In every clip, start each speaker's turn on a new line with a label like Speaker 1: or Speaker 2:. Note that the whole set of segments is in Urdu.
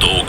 Speaker 1: 2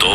Speaker 1: 2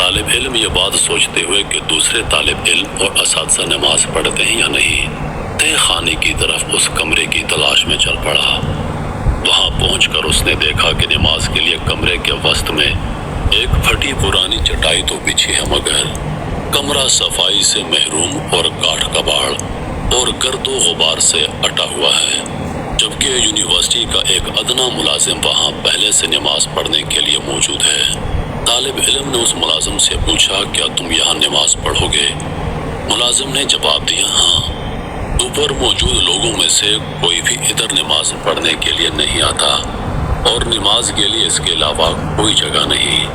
Speaker 1: طالب علم یہ بات سوچتے ہوئے کہ دوسرے طالب علم اور اساتذہ نماز پڑھتے ہیں یا نہیں، تہ خانے کی طرف اس کمرے کی تلاش میں چل پڑا۔ وہاں پہنچ کر اس نے دیکھا کہ نماز کے لیے کمرے کے وسط میں ایک پھٹی پرانی چٹائی تو بچھی ہے، مگر کمرہ صفائی سے محروم اور کاٹھ کباڑ اور گرد و غبار سے اٹا ہوا ہے، جبکہ یونیورسٹی کا ایک ادنا ملازم وہاں پہلے سے نماز پڑھنے کے لیے موجود ہے۔ طالب علم نے اس ملازم سے پوچھا، کیا تم یہاں نماز پڑھو گے؟ ملازم نے جواب دیا، ہاں، اوپر موجود لوگوں میں سے کوئی بھی ادھر نماز پڑھنے کے لیے نہیں آتا اور نماز کے لیے اس کے علاوہ کوئی جگہ نہیں۔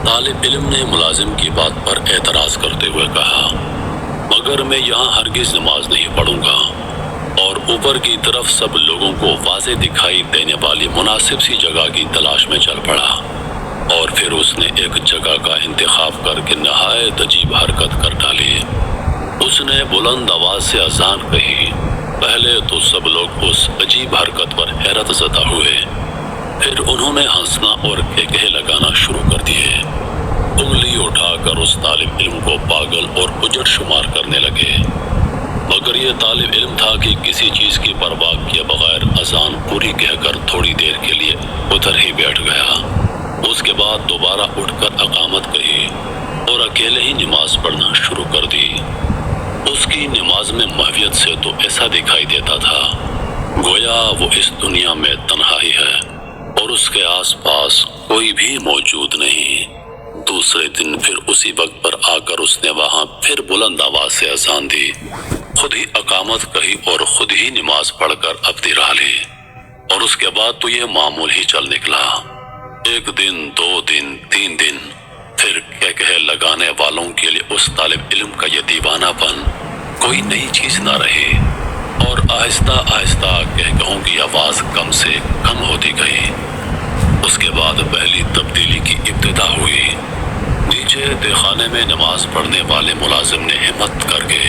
Speaker 1: طالب علم نے ملازم کی بات پر اعتراض کرتے ہوئے کہا، مگر میں یہاں ہرگز نماز نہیں پڑھوں گا، اور اوپر کی طرف سب لوگوں کو واضح دکھائی دینے والی مناسب سی جگہ کی تلاش میں چل پڑا، اور پھر اس نے ایک جگہ کا انتخاب کر کے نہایت عجیب حرکت کر ڈالی۔ اس نے بلند آواز سے اذان کہی۔ پہلے تو سب لوگ اس عجیب حرکت پر حیرت زدہ ہوئے، پھر انہوں نے ہنسنا اور کہکہے لگانا شروع کر دیے۔ انگلی اٹھا کر اس طالب علم کو پاگل اور اجڑ شمار کرنے لگے، مگر یہ طالب علم تھا کہ کسی چیز کی پرواہ کیے بغیر اذان پوری کہہ کر تھوڑی دیر کے لیے ادھر ہی بیٹھ گیا۔ اس کے بعد دوبارہ اٹھ کر اقامت کہی اور اکیلے ہی نماز پڑھنا شروع کر دی۔ اس کی نماز میں محویت سے تو ایسا دکھائی دیتا تھا گویا وہ اس دنیا میں تنہا ہی ہے اور اس کے آس پاس کوئی بھی موجود نہیں۔ دوسرے دن پھر اسی وقت پر آ کر اس نے وہاں پھر بلند آواز سے اذان دی، خود ہی اقامت کہی اور خود ہی نماز پڑھ کر اپنی راہ لی، اور اس کے بعد تو یہ معمول ہی چل نکلا۔ ایک دن، 2 دن، 3 دن، پھر کہکہے لگانے والوں کے لیے اس طالب علم کا یہ دیوانہ پن کوئی نئی چیز نہ رہی، اور آہستہ آہستہ کہکہوں کی آواز کم سے کم ہوتی گئی۔ اس کے بعد پہلی تبدیلی کی ابتدا ہوئی۔ نیچے تہخانے میں نماز پڑھنے والے ملازم نے ہمت کر کے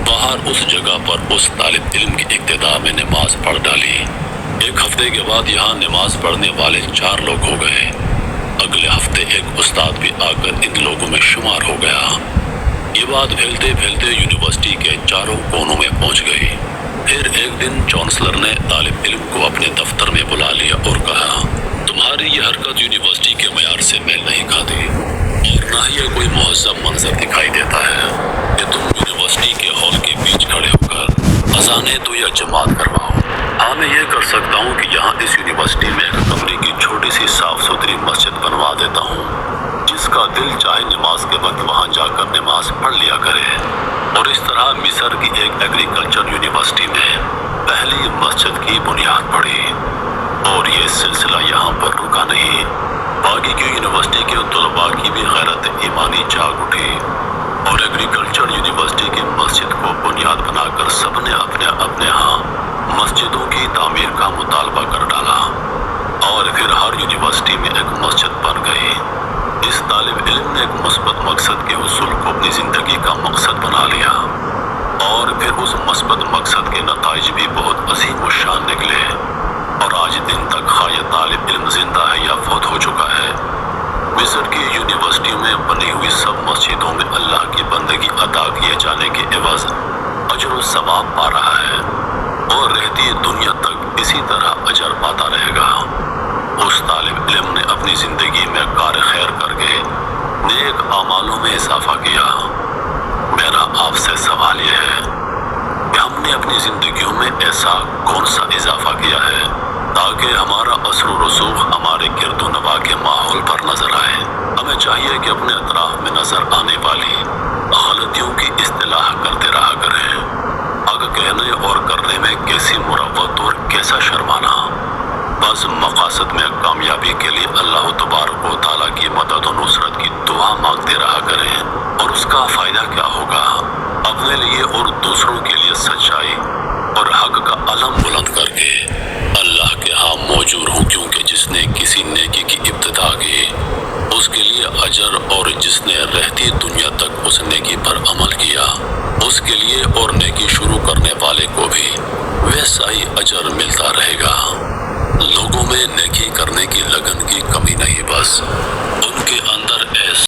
Speaker 1: باہر اس جگہ پر اس طالب علم کی ابتدا میں نماز پڑھ ڈالی۔ ایک ہفتے کے بعد یہاں نماز پڑھنے والے 4 لوگ ہو گئے۔ اگلے ہفتے ایک استاد بھی آ کر ان لوگوں میں شمار ہو گیا۔ یہ بات پھیلتے پھیلتے یونیورسٹی کے چاروں کونوں میں پہنچ گئی۔ پھر ایک دن چانسلر نے طالب علم کو اپنے دفتر میں بلا لیا اور کہا، تمہاری یہ حرکت یونیورسٹی کے معیار سے میل نہیں کھاتی، اور نہ ہی یہ کوئی مہذب منظر دکھائی دیتا ہے کہ تم یونیورسٹی کے ہال کے بیچ کھڑے ہو کر اذانیں تو یا جماعت کرواؤ۔ ہاں، میں یہ کر سکتا ہوں کہ یہاں اس یونیورسٹی میں ایک کمرے کی چھوٹی سی صاف ستھری مسجد بنوا دیتا ہوں، جس کا دل چاہے نماز کے وقت وہاں جا کر نماز پڑھ لیا کرے، اور اس طرح مصر کی ایک ایگریکلچر یونیورسٹی میں پہلی مسجد کی بنیاد پڑی۔ اور یہ سلسلہ یہاں پر رکا نہیں، باقی کی یونیورسٹی کے طلباء کی بھی غیرت ایمانی جاگ اٹھی، اور ایگریکلچر یونیورسٹی کی مسجد کو بنیاد بنا کر سب نے اپنے اپنے ہاں مسجدوں کی تعمیر کا مطالبہ کر ڈالا، اور پھر ہر یونیورسٹی میں ایک مسجد بن گئی۔ اس طالب علم نے ایک مثبت مقصد کے حصول کو اپنی زندگی کا مقصد بنا لیا، اور پھر اس مثبت مقصد کے نتائج بھی بہت عظیم الشان نکلے، اور آج دن تک خواہ یہ طالب علم زندہ ہے یا فوت ہو چکا ہے، مصر کی یونیورسٹیوں میں بنی ہوئی سب مسجدوں میں اللہ کی بندگی ادا کیے جانے کے عوض اجر و ثواب پا رہا ہے، اور رہتی دنیا تک اسی طرح اجر پاتا رہے گا۔ اس طالب علم نے اپنی زندگی میں کار خیر کر کے نیک اعمالوں میں اضافہ کیا۔ میرا آپ سے سوال یہ ہے کہ ہم نے اپنی زندگیوں میں ایسا کون سا اضافہ کیا ہے تاکہ ہمارا اثر و رسوخ ہمارے گرد و نواح کے ماحول پر نظر آئے۔ ہمیں چاہیے کہ اپنے اطراف میں نظر آنے والی غلطیوں کی اصلاح کرتے رہا کریں۔ آگے کہنے اور کرنے میں کیسی مروت اور کیسا شرمانا، بس مقاصد میں کامیابی کے لیے اللہ تبارک و تعالیٰ کی مدد و نصرت کی دعا مانگتے رہا کریں، اور اس کا فائدہ کیا ہوگا؟ اپنے لیے اور دوسروں کے لیے سچائی اور حق کا علم بلند کر کے اللہ کے ہاں موجود ہوں، کیونکہ جس نے کسی نیکی کی ابتدا کی اس کے لیے اجر، اور جس نے رہتی دنیا تک اس نیکی پر عمل کیا اس کے لیے اور نیکی شروع کرنے والے کو بھی ویسا ہی اجر ملتا رہے گا۔ لوگوں میں نیکی کرنے کی لگن کی کمی نہیں، بس ان کے اندر